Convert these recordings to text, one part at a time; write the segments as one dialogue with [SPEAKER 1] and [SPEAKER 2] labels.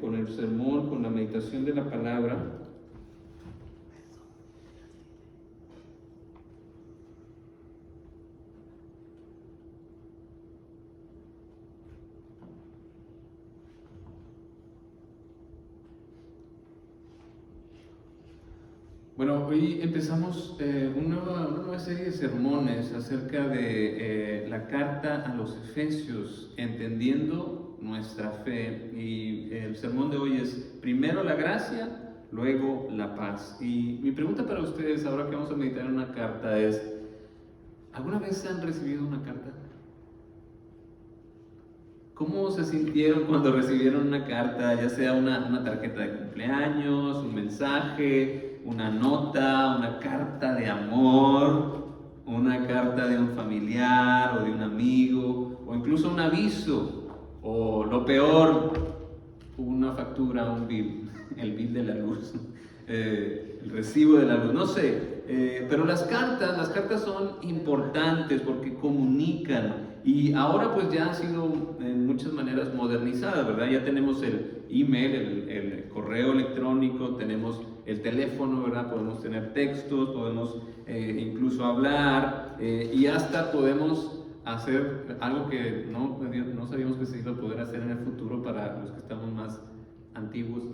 [SPEAKER 1] con el sermón, con la meditación de la palabra. Bueno, hoy empezamos una nueva serie de sermones acerca de la carta a los Efesios, entendiendo nuestra fe. Y el sermón de hoy es primero la gracia, luego la paz. Y mi pregunta para ustedes, ahora que vamos a meditar en una carta, es: ¿alguna vez han recibido una carta? ¿Cómo se sintieron cuando recibieron una carta, ya sea una tarjeta de cumpleaños, un mensaje, una nota, una carta de amor, una carta de un familiar o de un amigo, o incluso un aviso, o lo peor, una factura, un bill, el bill de la luz, el recibo de la luz, no sé, pero las cartas son importantes porque comunican. Y ahora pues ya han sido en muchas maneras modernizadas, ¿verdad? Ya tenemos el email, el correo electrónico, tenemos el teléfono, ¿verdad? Podemos tener textos, podemos incluso hablar, y hasta podemos hacer algo que no sabíamos que se iba a poder hacer en el futuro para los que estamos más antiguos.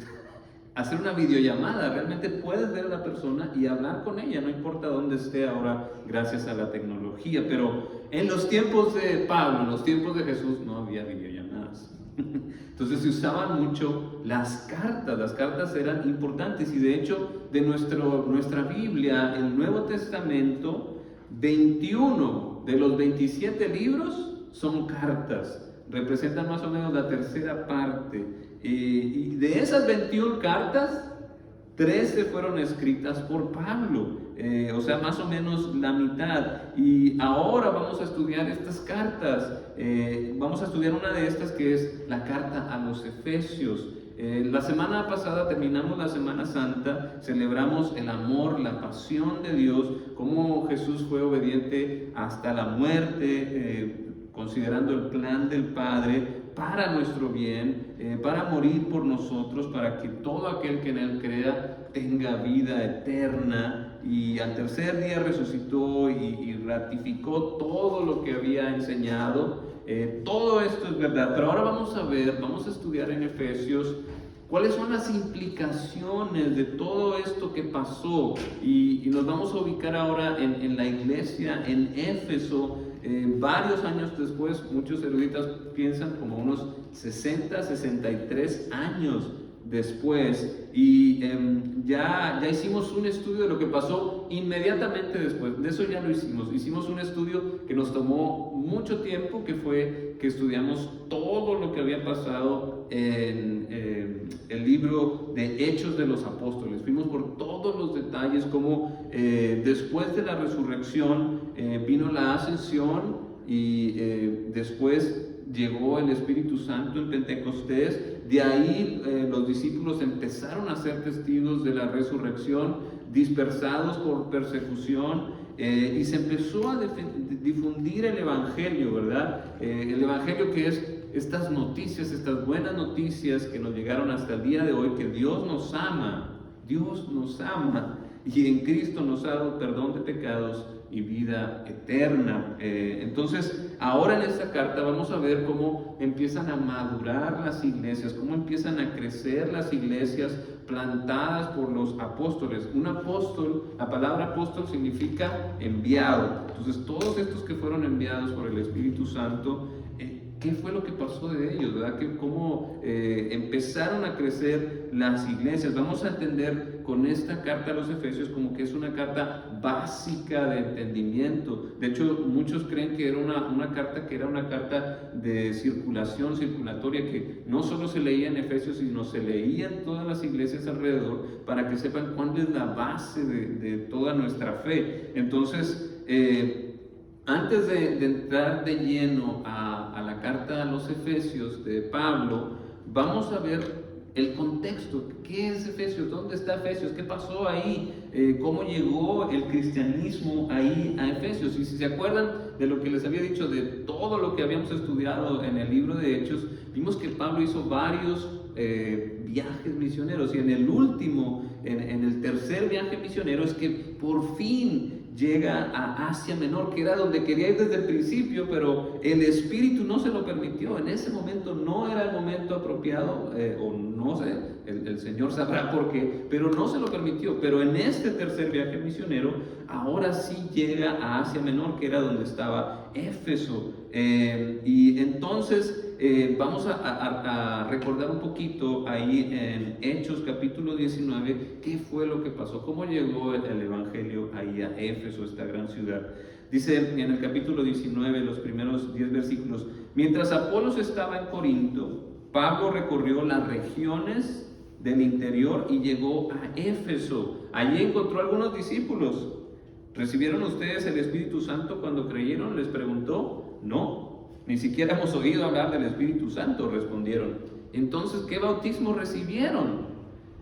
[SPEAKER 1] Hacer una videollamada. Realmente puedes ver a la persona y hablar con ella, no importa dónde esté ahora, gracias a la tecnología. Pero en los tiempos de Pablo, en los tiempos de Jesús, no había videollamadas. Entonces se usaban mucho las cartas eran importantes, y de hecho de nuestra Biblia, el Nuevo Testamento, 21 de los 27 libros son cartas, representan más o menos la tercera parte. Y de esas 21 cartas, 13 fueron escritas por Pablo, o sea, más o menos la mitad. Y ahora vamos a estudiar estas cartas. Vamos a estudiar una de estas, que es la carta a los Efesios. La semana pasada terminamos la Semana Santa, celebramos el amor, la pasión de Dios, cómo Jesús fue obediente hasta la muerte, considerando el plan del Padre para nuestro bien, para morir por nosotros, para que todo aquel que en Él crea tenga vida eterna. Y al tercer día resucitó y ratificó todo lo que había enseñado. Todo esto es verdad, pero ahora vamos a estudiar en Efesios cuáles son las implicaciones de todo esto que pasó. Y nos vamos a ubicar ahora en la iglesia en Éfeso. Varios años después, muchos eruditas piensan como unos 63 años después, y ya hicimos un estudio de lo que pasó inmediatamente después. De eso ya lo hicimos un estudio que nos tomó mucho tiempo, que fue que estudiamos todo lo que había pasado en el libro de Hechos de los Apóstoles. Fuimos por todos los detalles, como después de la resurrección vino la ascensión, y después llegó el Espíritu Santo en Pentecostés. De ahí los discípulos empezaron a ser testigos de la resurrección, dispersados por persecución, y se empezó a difundir el Evangelio, ¿verdad? El Evangelio, que es estas noticias, estas buenas noticias que nos llegaron hasta el día de hoy, que Dios nos ama, y en Cristo nos ha dado perdón de pecados y vida eterna. Entonces, ahora en esta carta vamos a ver cómo empiezan a madurar las iglesias, cómo empiezan a crecer las iglesias plantadas por los apóstoles. Un apóstol, la palabra apóstol significa enviado. Entonces, todos estos que fueron enviados por el Espíritu Santo, ¿qué fue lo que pasó de ellos, verdad? ¿Cómo empezaron a crecer las iglesias? Vamos a entender con esta carta a los Efesios como que es una carta básica de entendimiento. De hecho, muchos creen que era una carta que era una carta de circulatoria, que no solo se leía en Efesios, sino se leía en todas las iglesias alrededor, para que sepan cuál es la base de toda nuestra fe. Entonces, antes de entrar de lleno a la carta a los Efesios de Pablo, vamos a ver el contexto. ¿Qué es Efesios? ¿Dónde está Efesios? ¿Qué pasó ahí? ¿Cómo llegó el cristianismo ahí a Efesios? Y si se acuerdan de lo que les había dicho, de todo lo que habíamos estudiado en el libro de Hechos, vimos que Pablo hizo varios viajes misioneros, y en el último, en el tercer viaje misionero, es que por fin llega a Asia Menor, que era donde quería ir desde el principio, pero el Espíritu no se lo permitió. En ese momento no era el momento apropiado, o no sé, el Señor sabrá por qué, pero no se lo permitió. Pero en este tercer viaje misionero, ahora sí llega a Asia Menor, que era donde estaba Éfeso. Y entonces vamos a recordar un poquito ahí en Hechos capítulo 19, qué fue lo que pasó, cómo llegó el Evangelio ahí a Éfeso, esta gran ciudad. Dice en el capítulo 19, los primeros 10 versículos: mientras Apolos estaba en Corinto, Pablo recorrió las regiones del interior y llegó a Éfeso. Allí encontró algunos discípulos. ¿Recibieron ustedes el Espíritu Santo cuando creyeron?, les preguntó. No, ni siquiera hemos oído hablar del Espíritu Santo, respondieron. Entonces, ¿qué bautismo recibieron?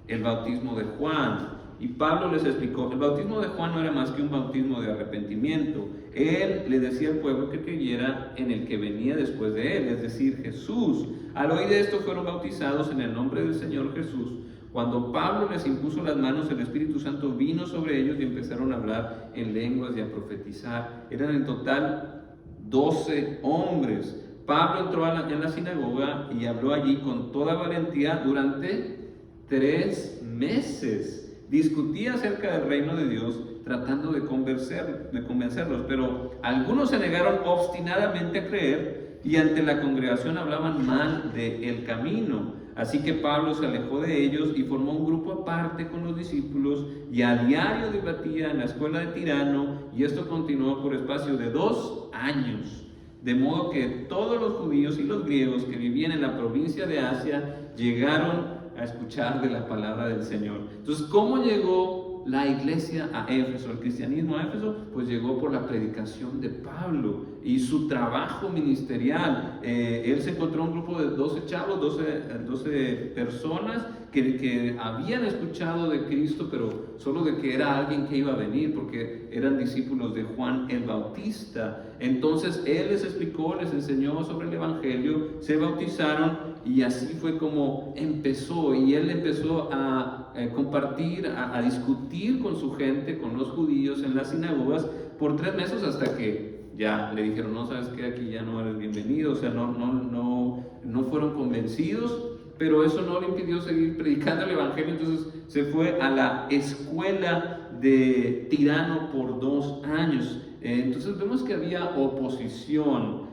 [SPEAKER 1] El bautismo de Juan. Y Pablo les explicó: el bautismo de Juan no era más que un bautismo de arrepentimiento. Él le decía al pueblo que creyera en el que venía después de él, es decir, Jesús. Al oír esto, fueron bautizados en el nombre del Señor Jesús. Cuando Pablo les impuso las manos, el Espíritu Santo vino sobre ellos y empezaron a hablar en lenguas y a profetizar. Eran en total 12 hombres. Pablo entró en la sinagoga y habló allí con toda valentía durante 3 meses. Discutía acerca del reino de Dios, tratando de convencerlos, pero algunos se negaron obstinadamente a creer y ante la congregación hablaban mal del camino. Así que Pablo se alejó de ellos y formó un grupo aparte con los discípulos, y a diario debatía en la escuela de Tirano, y esto continuó por espacio de 2 años. De modo que todos los judíos y los griegos que vivían en la provincia de Asia llegaron a escuchar de la palabra del Señor. Entonces, ¿cómo llegó la iglesia a Éfeso, el cristianismo a Éfeso? Pues llegó por la predicación de Pablo y su trabajo ministerial. Él se encontró un grupo de 12 chavos, 12 personas que habían escuchado de Cristo, pero solo de que era alguien que iba a venir, porque eran discípulos de Juan el Bautista. Entonces él les explicó, les enseñó sobre el Evangelio, se bautizaron, y así fue como empezó. Y él empezó a compartir, a discutir con su gente, con los judíos en las sinagogas por 3 meses, hasta que ya le dijeron: no, sabes que aquí ya no eres bienvenido. O sea, no fueron convencidos, pero eso no le impidió seguir predicando el Evangelio. Entonces se fue a la escuela de Tirano por 2 años. Entonces vemos que había oposición,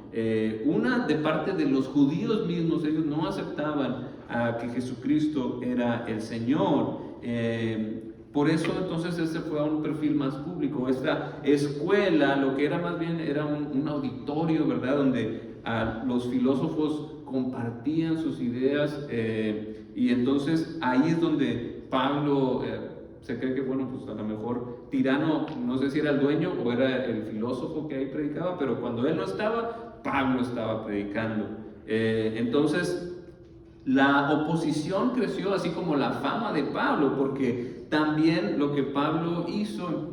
[SPEAKER 1] una de parte de los judíos mismos. Ellos no aceptaban a que Jesucristo era el Señor. Por eso entonces este fue a un perfil más público. Esta escuela, lo que era más bien era un auditorio, ¿verdad?, donde los filósofos compartían sus ideas, y entonces ahí es donde Pablo, se cree que, bueno, pues a lo mejor Tirano, no sé si era el dueño o era el filósofo que ahí predicaba, pero cuando él no estaba, Pablo estaba predicando. Entonces la oposición creció, así como la fama de Pablo, porque también lo que Pablo hizo,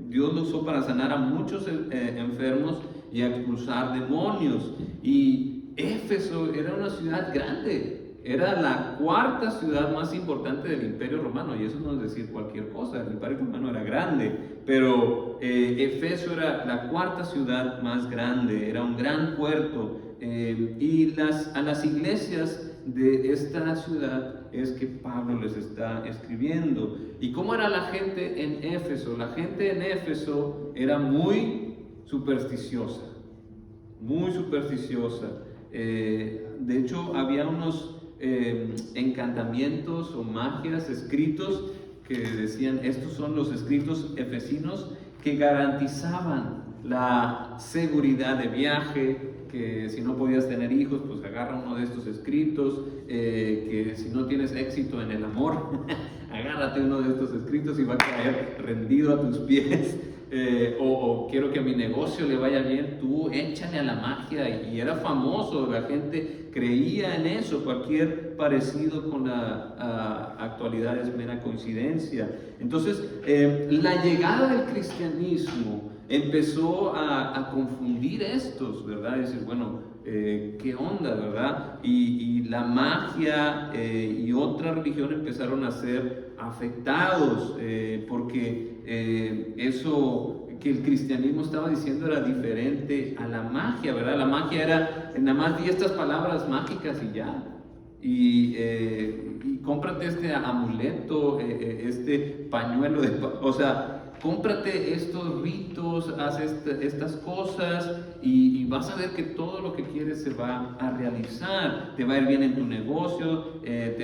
[SPEAKER 1] Dios lo usó para sanar a muchos enfermos y a expulsar demonios. Y Éfeso era una ciudad grande, era la 4ª ciudad más importante del Imperio Romano, y eso no es decir cualquier cosa. El Imperio Romano era grande, pero Éfeso era la 4ª ciudad más grande, era un gran puerto. Y a las iglesias de esta ciudad es que Pablo les está escribiendo. ¿Y cómo era la gente en Éfeso? La gente en Éfeso era muy supersticiosa, muy supersticiosa. De hecho, había unos encantamientos o magias escritos que decían: estos son los escritos efesinos que garantizaban la seguridad de viaje, que si no podías tener hijos, pues agarra uno de estos escritos, que si no tienes éxito en el amor, agárrate uno de estos escritos y va a caer rendido a tus pies. o quiero que a mi negocio le vaya bien, tú échale a la magia. Y era famoso, la gente creía en eso. Cualquier parecido con la actualidad es mera coincidencia. Entonces, la llegada del cristianismo empezó a confundir estos, ¿verdad? Es decir, bueno, ¿qué onda, verdad? Y la magia y otra religión empezaron a ser afectados, porque eso que el cristianismo estaba diciendo era diferente a la magia, ¿verdad? La magia era, nada más di estas palabras mágicas y ya. Y cómprate este amuleto, este pañuelo, o sea, cómprate estos ritos, haz estas cosas y vas a ver que todo lo que quieres se va a realizar. Te va a ir bien en tu negocio,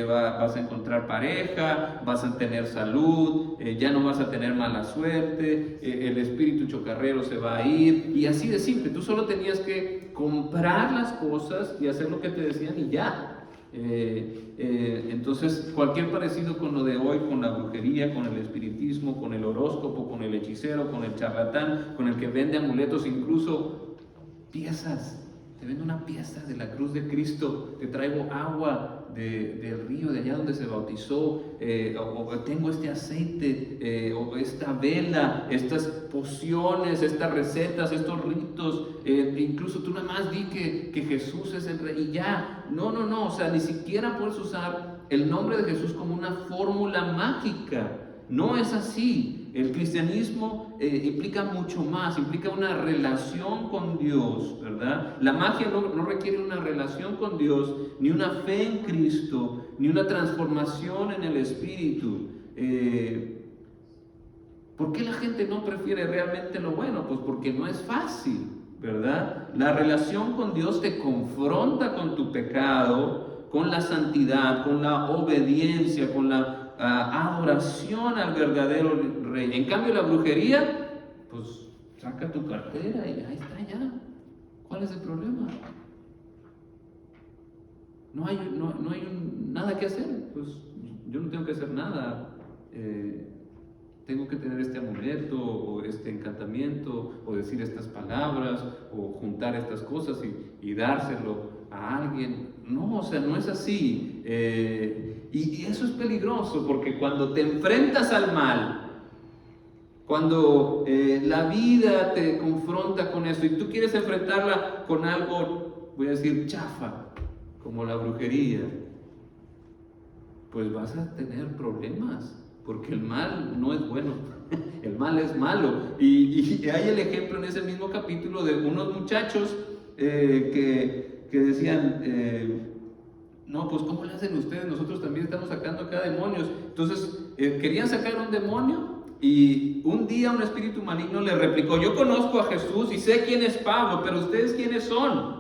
[SPEAKER 1] vas a encontrar pareja, vas a tener salud, ya no vas a tener mala suerte, el espíritu chocarrero se va a ir. Y así de simple, tú solo tenías que comprar las cosas y hacer lo que te decían y ya. Entonces cualquier parecido con lo de hoy, con la brujería, con el espiritismo, con el horóscopo, con el hechicero, con el charlatán, con el que vende amuletos, incluso piezas. Te vendo una pieza de la cruz de Cristo, te traigo agua del río de allá donde se bautizó, o tengo este aceite, o esta vela, estas pociones, estas recetas, estos ritos, incluso tú nada más di que Jesús es el rey y ya. No, o sea, ni siquiera puedes usar el nombre de Jesús como una fórmula mágica. No es así. El cristianismo implica mucho más, implica una relación con Dios, ¿verdad? La magia no requiere una relación con Dios, ni una fe en Cristo, ni una transformación en el Espíritu. ¿Por qué la gente no prefiere realmente lo bueno? Pues porque no es fácil, ¿verdad? La relación con Dios te confronta con tu pecado, con la santidad, con la obediencia, con la adoración al verdadero rey. En cambio, la brujería, pues saca tu cartera y ahí está ya. ¿Cuál es el problema? No hay nada que hacer. Pues yo no tengo que hacer nada. Tengo que tener este amuleto o este encantamiento o decir estas palabras o juntar estas cosas y dárselo a alguien. No, o sea, no es así. Y eso es peligroso porque cuando te enfrentas al mal, cuando la vida te confronta con eso y tú quieres enfrentarla con algo, voy a decir, chafa, como la brujería, pues vas a tener problemas. Porque el mal no es bueno, el mal es malo. Y hay el ejemplo en ese mismo capítulo de unos muchachos que decían, no, pues ¿cómo le hacen ustedes? Nosotros también estamos sacando acá demonios. Entonces, querían sacar un demonio y un día un espíritu maligno le replicó, yo conozco a Jesús y sé quién es Pablo, pero ¿ustedes quiénes son?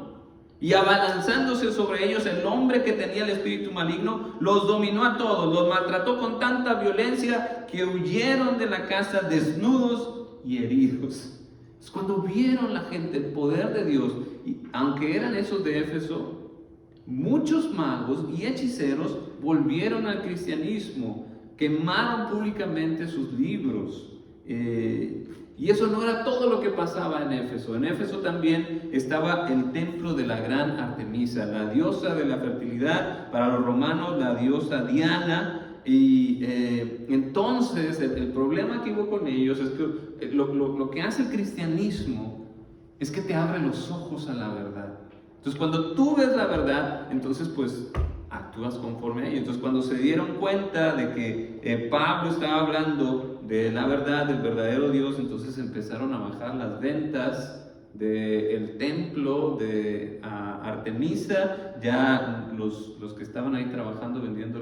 [SPEAKER 1] Y abalanzándose sobre ellos, el hombre que tenía el espíritu maligno los dominó a todos, los maltrató con tanta violencia que huyeron de la casa desnudos y heridos. Es cuando vieron la gente el poder de Dios, y aunque eran esos de Éfeso, muchos magos y hechiceros volvieron al cristianismo, quemaron públicamente sus libros. Y eso no era todo lo que pasaba en Éfeso. En Éfeso también estaba el templo de la gran Artemisa, la diosa de la fertilidad, para los romanos la diosa Diana. Y entonces el problema que hubo con ellos es que lo que hace el cristianismo es que te abre los ojos a la verdad. Entonces cuando tú ves la verdad, entonces pues actúas conforme a ello. Entonces cuando se dieron cuenta de que Pablo estaba hablando de la verdad, del verdadero Dios, entonces empezaron a bajar las ventas del templo de Artemisa. Ya los que estaban ahí trabajando vendiendo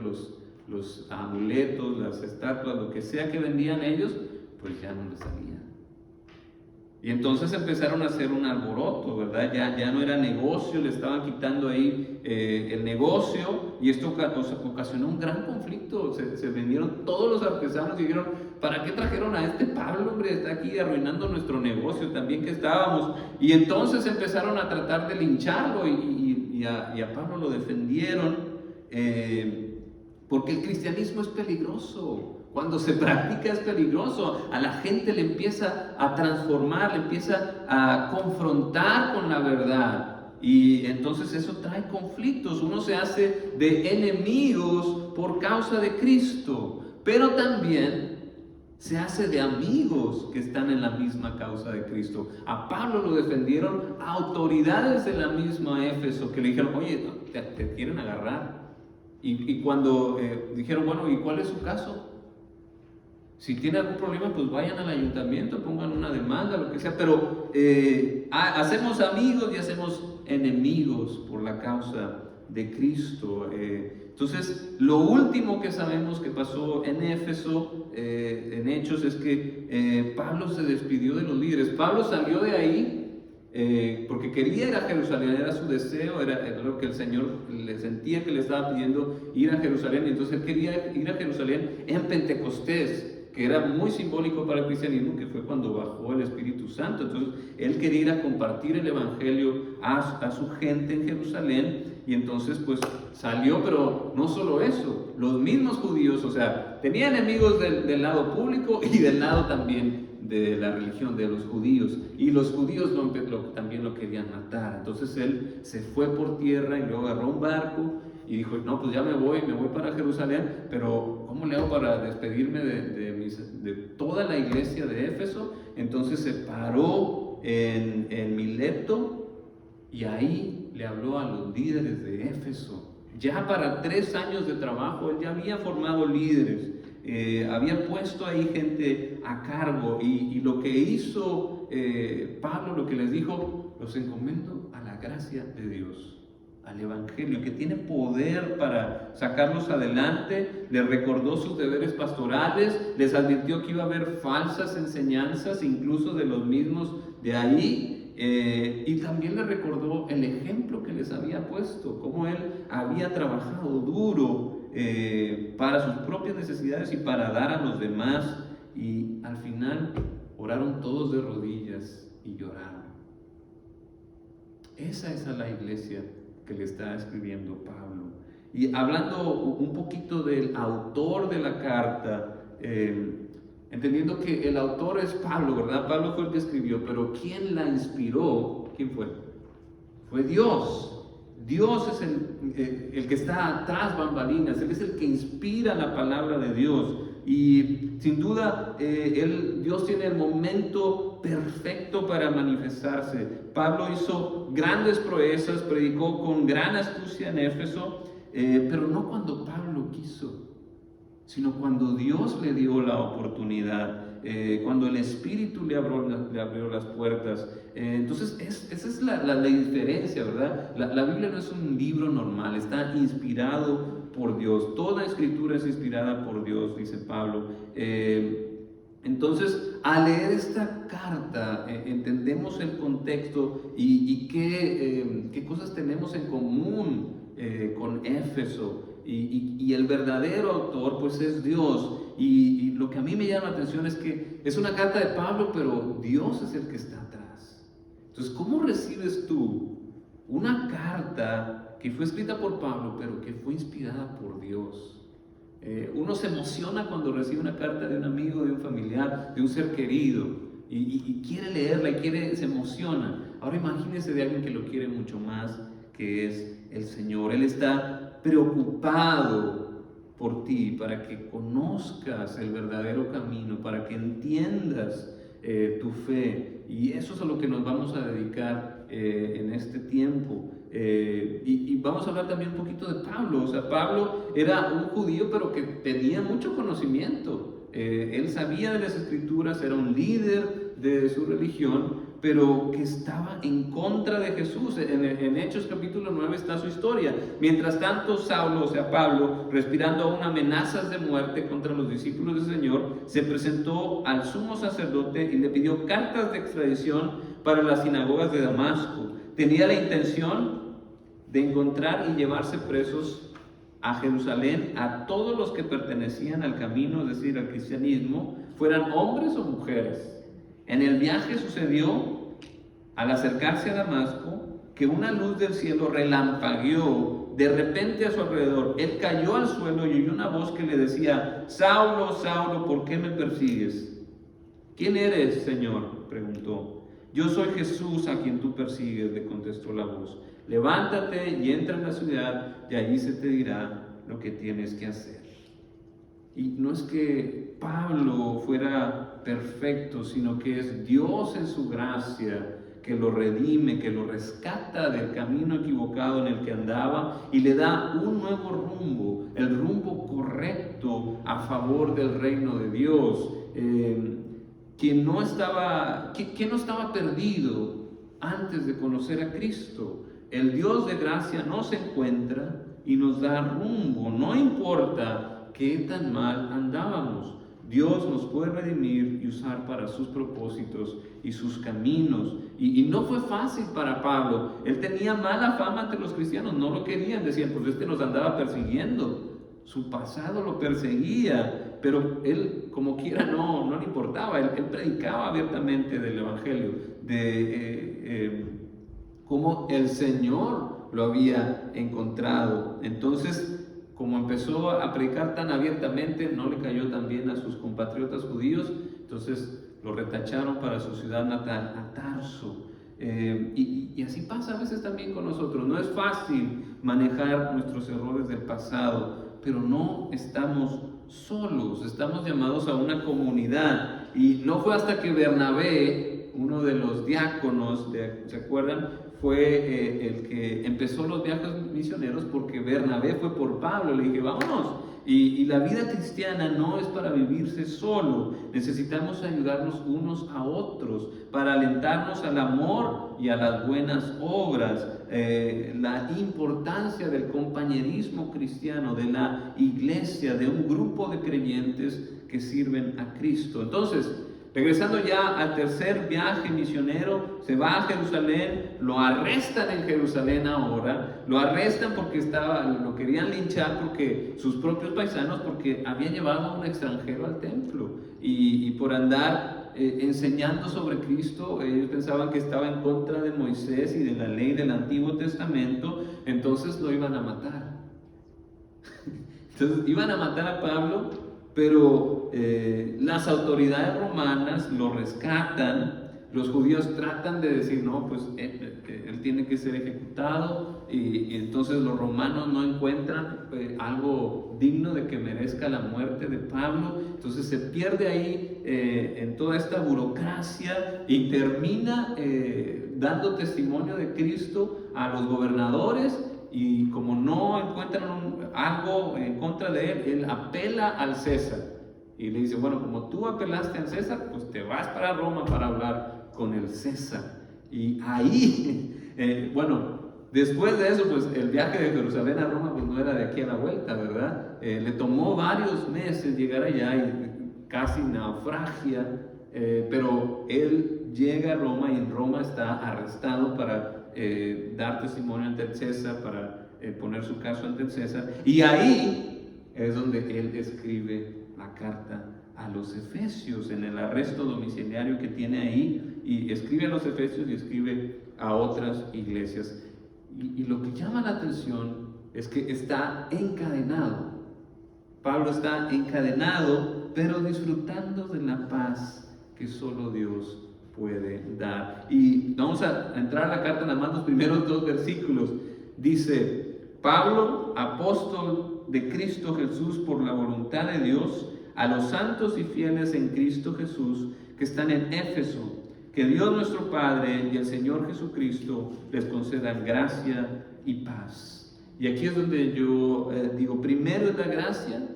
[SPEAKER 1] los amuletos, las estatuas, lo que sea que vendían ellos, pues ya no les salía. Y entonces empezaron a hacer un alboroto, ¿verdad? Ya no era negocio, le estaban quitando ahí el negocio, y esto ocasionó un gran conflicto. Se vendieron todos los artesanos y dijeron, ¿para qué trajeron a este Pablo, hombre? Está aquí arruinando nuestro negocio también que estábamos. Y entonces empezaron a tratar de lincharlo y a Pablo lo defendieron, porque el cristianismo es peligroso. Cuando se practica es peligroso, a la gente le empieza a transformar, le empieza a confrontar con la verdad. Y entonces eso trae conflictos, uno se hace de enemigos por causa de Cristo, pero también se hace de amigos que están en la misma causa de Cristo. A Pablo lo defendieron autoridades de la misma Éfeso que le dijeron, oye, te quieren agarrar. Y cuando dijeron, bueno, ¿y cuál es su caso? Si tiene algún problema, pues vayan al ayuntamiento, pongan una demanda, lo que sea, pero hacemos amigos y hacemos enemigos por la causa de Cristo. Entonces, lo último que sabemos que pasó en Éfeso, en Hechos, es que Pablo se despidió de los líderes. Pablo salió de ahí porque quería ir a Jerusalén, era su deseo, era lo que el Señor le sentía que le estaba pidiendo, ir a Jerusalén. Y entonces él quería ir a Jerusalén en Pentecostés, que era muy simbólico para el cristianismo, que fue cuando bajó el Espíritu Santo. Entonces él quería ir a compartir el Evangelio a su gente en Jerusalén, y entonces pues salió. Pero no solo eso, los mismos judíos, o sea, tenía enemigos del lado público y del lado también de la religión, de los judíos, y los judíos también lo querían matar. Entonces él se fue por tierra y luego agarró un barco y dijo, no, pues ya me voy para Jerusalén, pero ¿cómo le hago para despedirme de toda la iglesia de Éfeso? Entonces se paró en Mileto y ahí le habló a los líderes de Éfeso. Ya para 3 años de trabajo, él ya había formado líderes, había puesto ahí gente a cargo, y lo que hizo Pablo, lo que les dijo, los encomiendo a la gracia de Dios, al Evangelio, que tiene poder para sacarlos adelante. Les recordó sus deberes pastorales, les advirtió que iba a haber falsas enseñanzas, incluso de los mismos de ahí, y también les recordó el ejemplo que les había puesto, cómo él había trabajado duro para sus propias necesidades y para dar a los demás. Y al final oraron todos de rodillas y lloraron. Esa es a la iglesia que le está escribiendo Pablo. Y hablando un poquito del autor de la carta, entendiendo que el autor es Pablo, ¿verdad? Pablo fue el que escribió, pero ¿quién la inspiró? ¿Quién fue? Fue Dios. Dios es el que está atrás bambalinas, Él es el que inspira la palabra de Dios. Y sin duda, Dios tiene el momento perfecto para manifestarse. Pablo hizo grandes proezas, predicó con gran astucia en Éfeso, pero no cuando Pablo quiso, sino cuando Dios le dio la oportunidad, cuando el Espíritu le abrió las puertas. Entonces, esa es la diferencia, ¿verdad? La Biblia no es un libro normal, está inspirado por Dios. Toda escritura es inspirada por Dios, dice Pablo. Entonces, al leer esta carta, entendemos el contexto y qué cosas tenemos en común con Éfeso. Y el verdadero autor pues es Dios, y lo que a mí me llama la atención es que es una carta de Pablo, pero Dios es el que está atrás. Entonces, ¿cómo recibes tú una carta que fue escrita por Pablo, pero que fue inspirada por Dios? Uno se emociona cuando recibe una carta de un amigo, de un familiar, de un ser querido, y quiere leerla, se emociona. Ahora imagínese de alguien que lo quiere mucho más, que es el Señor. Él está preocupado por ti, para que conozcas el verdadero camino, para que entiendas tu fe. Y eso es a lo que nos vamos a dedicar en este tiempo. Y vamos a hablar también un poquito de Pablo. O sea, Pablo era un judío, pero que tenía mucho conocimiento. Él sabía de las Escrituras, era un líder de su religión, pero que estaba en contra de Jesús. En Hechos capítulo 9 está su historia. Mientras tanto, Saulo, o sea Pablo, respirando aún amenazas de muerte contra los discípulos del Señor, se presentó al sumo sacerdote y le pidió cartas de extradición para las sinagogas de Damasco. Tenía la intención de encontrar y llevarse presos a Jerusalén a todos los que pertenecían al camino, es decir, al cristianismo, fueran hombres o mujeres. En el viaje sucedió, al acercarse a Damasco, que una luz del cielo relampagueó de repente a su alrededor. Él cayó al suelo y oyó una voz que le decía: Saulo, Saulo, ¿por qué me persigues? ¿Quién eres, Señor?, preguntó. Yo soy Jesús a quien tú persigues, le contestó la voz. Levántate y entra en la ciudad y allí se te dirá lo que tienes que hacer. Y no es que Pablo fuera perfecto, sino que es Dios en su gracia que lo redime, que lo rescata del camino equivocado en el que andaba y le da un nuevo rumbo, el rumbo correcto a favor del reino de Dios. Quien no estaba perdido antes de conocer a Cristo. El Dios de gracia nos encuentra y nos da rumbo, no importa qué tan mal andábamos. Dios nos puede redimir y usar para sus propósitos y sus caminos. Y no fue fácil para Pablo. Él tenía mala fama ante los cristianos, no lo querían, decían, pues este nos andaba persiguiendo. Su pasado lo perseguía, pero él, como quiera, no le importaba. Él predicaba abiertamente del Evangelio, de cómo el Señor lo había encontrado. Entonces, como empezó a predicar tan abiertamente, no le cayó tan bien a sus compatriotas judíos, entonces lo retacharon para su ciudad natal, a Tarso. Y así pasa a veces también con nosotros. No es fácil manejar nuestros errores del pasado, pero no estamos solos, estamos llamados a una comunidad. Y no fue hasta que Bernabé, uno de los diáconos, ¿se acuerdan?, fue el que empezó los viajes misioneros, porque Bernabé fue por Pablo. Le dije, vámonos. Y la vida cristiana no es para vivirse solo. Necesitamos ayudarnos unos a otros para alentarnos al amor y a las buenas obras. La importancia del compañerismo cristiano, de la iglesia, de un grupo de creyentes que sirven a Cristo. Entonces, regresando ya al tercer viaje misionero, se va a Jerusalén, lo arrestan en Jerusalén ahora, lo arrestan porque lo querían linchar porque sus propios paisanos, porque había llevado a un extranjero al templo y por andar enseñando sobre Cristo, ellos pensaban que estaba en contra de Moisés y de la ley del Antiguo Testamento, entonces lo iban a matar. Entonces iban a matar a Pablo, pero las autoridades romanas lo rescatan. Los judíos tratan de decir, no, pues él tiene que ser ejecutado, y entonces los romanos no encuentran algo digno de que merezca la muerte de Pablo. Entonces se pierde ahí en toda esta burocracia y termina dando testimonio de Cristo a los gobernadores. Y como no encuentran algo en contra de él apela al César y le dice, bueno, como tú apelaste al César, pues te vas para Roma para hablar con el César. Y ahí, bueno, después de eso, pues el viaje de Jerusalén a Roma pues no era de aquí a la vuelta, ¿verdad? Le tomó varios meses llegar allá y casi naufragia, pero él llega a Roma y en Roma está arrestado para dar testimonio ante el César, para poner su caso ante el César. Y ahí es donde él escribe la carta a los Efesios, en el arresto domiciliario que tiene ahí, y escribe a los Efesios y escribe a otras iglesias. Y lo que llama la atención es que está encadenado. Pablo está encadenado, pero disfrutando de la paz que solo Dios puede dar. Y vamos a entrar a la carta, nada más los primeros 2 versículos. Dice: Pablo, apóstol de Cristo Jesús por la voluntad de Dios, a los santos y fieles en Cristo Jesús que están en Éfeso, que Dios nuestro Padre y el Señor Jesucristo les concedan gracia y paz. Y aquí es donde yo digo, primero es la gracia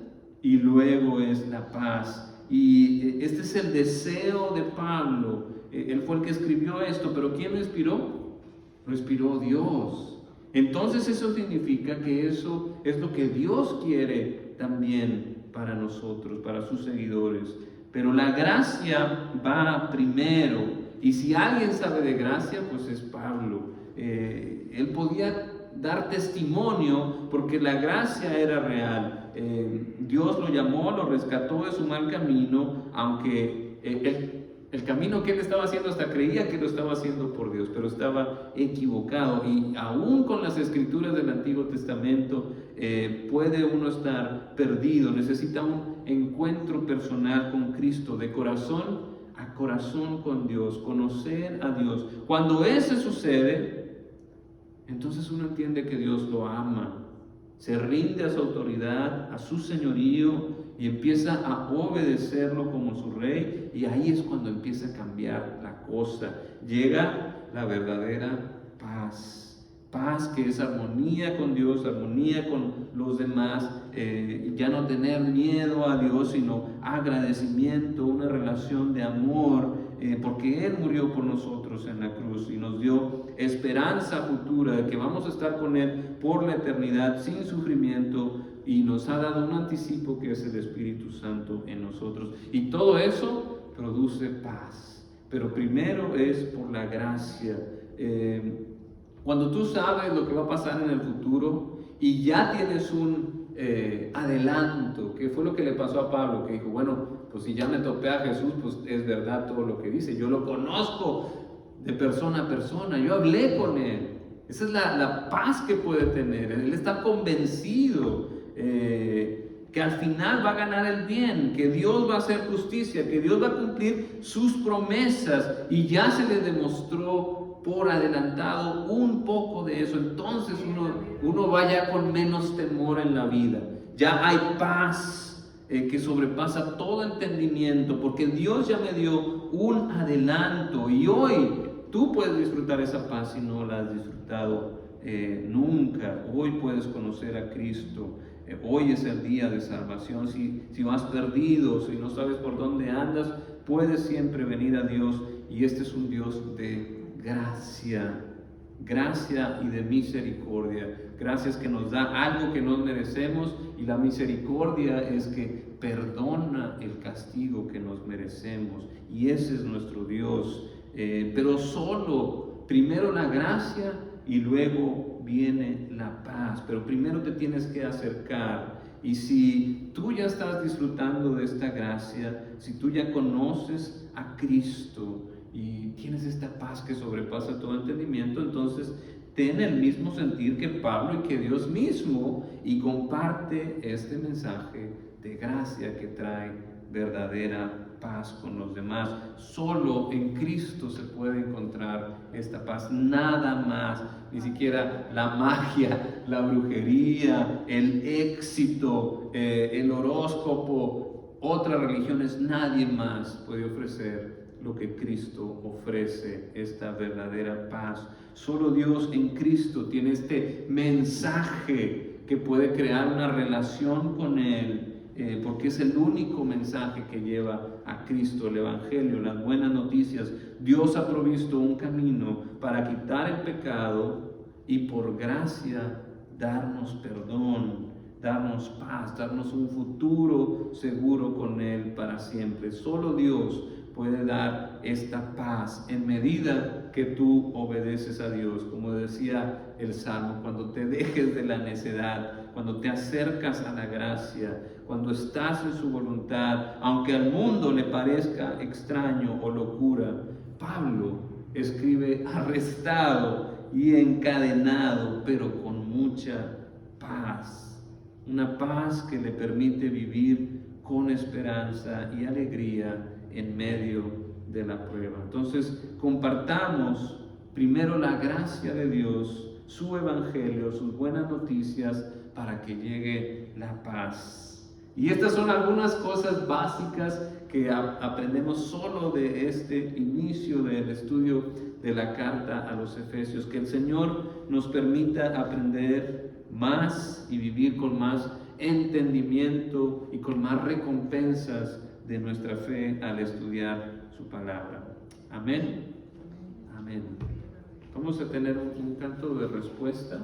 [SPEAKER 1] y luego es la paz. Y este es el deseo de Pablo. Él fue el que escribió esto, pero ¿quién lo inspiró? Lo inspiró Dios. Entonces eso significa que eso es lo que Dios quiere también para nosotros, para sus seguidores. Pero la gracia va primero. Y si alguien sabe de gracia, pues es Pablo. Él podía dar testimonio porque la gracia era real. Dios lo llamó, lo rescató de su mal camino, aunque él El camino que él estaba haciendo, hasta creía que lo estaba haciendo por Dios, pero estaba equivocado. Y aún con las escrituras del Antiguo Testamento puede uno estar perdido. Necesita un encuentro personal con Cristo, de corazón a corazón con Dios, conocer a Dios. Cuando eso sucede, entonces uno entiende que Dios lo ama, se rinde a su autoridad, a su señorío, y empieza a obedecerlo como su rey, y ahí es cuando empieza a cambiar la cosa. Llega la verdadera paz, paz que es armonía con Dios, armonía con los demás, ya no tener miedo a Dios, sino agradecimiento, una relación de amor, porque Él murió por nosotros en la cruz y nos dio esperanza futura de que vamos a estar con Él por la eternidad sin sufrimiento, y nos ha dado un anticipo que es el Espíritu Santo en nosotros. Y todo eso produce paz, pero primero es por la gracia. Cuando tú sabes lo que va a pasar en el futuro y ya tienes un adelanto, que fue lo que le pasó a Pablo, que dijo, bueno, pues si ya me topé a Jesús, pues es verdad todo lo que dice, yo lo conozco de persona a persona, yo hablé con Él. Esa es la paz que puede tener. Él está convencido que al final va a ganar el bien, que Dios va a hacer justicia, que Dios va a cumplir sus promesas, y ya se le demostró por adelantado un poco de eso. Entonces uno vaya con menos temor en la vida. Ya hay paz que sobrepasa todo entendimiento, porque Dios ya me dio un adelanto, y hoy tú puedes disfrutar esa paz si no la has disfrutado nunca. Hoy puedes conocer a Cristo. Hoy es el día de salvación. Si vas perdido, si no sabes por dónde andas, puedes siempre venir a Dios, y este es un Dios de gracia, gracia y de misericordia. Gracias que nos da algo que no merecemos, y la misericordia es que perdona el castigo que nos merecemos, y ese es nuestro Dios. Pero solo, primero la gracia y luego viene la paz, pero primero te tienes que acercar. Y si tú ya estás disfrutando de esta gracia, si tú ya conoces a Cristo y tienes esta paz que sobrepasa todo entendimiento, entonces ten el mismo sentir que Pablo y que Dios mismo, y comparte este mensaje de gracia que trae verdadera paz con los demás. Solo en Cristo se puede encontrar esta paz, nada más, ni siquiera la magia, la brujería, el éxito, el horóscopo, otras religiones, nadie más puede ofrecer lo que Cristo ofrece, esta verdadera paz. Solo Dios en Cristo tiene este mensaje que puede crear una relación con Él, porque es el único mensaje que lleva a Cristo, el Evangelio, las buenas noticias. Dios ha provisto un camino para quitar el pecado y por gracia darnos perdón, darnos paz, darnos un futuro seguro con Él para siempre. Solo Dios puede dar esta paz en medida que tú obedeces a Dios. Como decía el Salmo, cuando te dejes de la necedad, cuando te acercas a la gracia, cuando estás en su voluntad, aunque al mundo le parezca extraño o locura. Pablo escribe arrestado y encadenado, pero con mucha paz. Una paz que le permite vivir con esperanza y alegría en medio de la prueba. Entonces, compartamos primero la gracia de Dios, su evangelio, sus buenas noticias, para que llegue la paz. Y estas son algunas cosas básicas que aprendemos solo de este inicio del estudio de la carta a los Efesios. Que el Señor nos permita aprender más y vivir con más entendimiento y con más recompensas de nuestra fe al estudiar su palabra. Amén. Amén. Vamos a tener un canto de respuesta.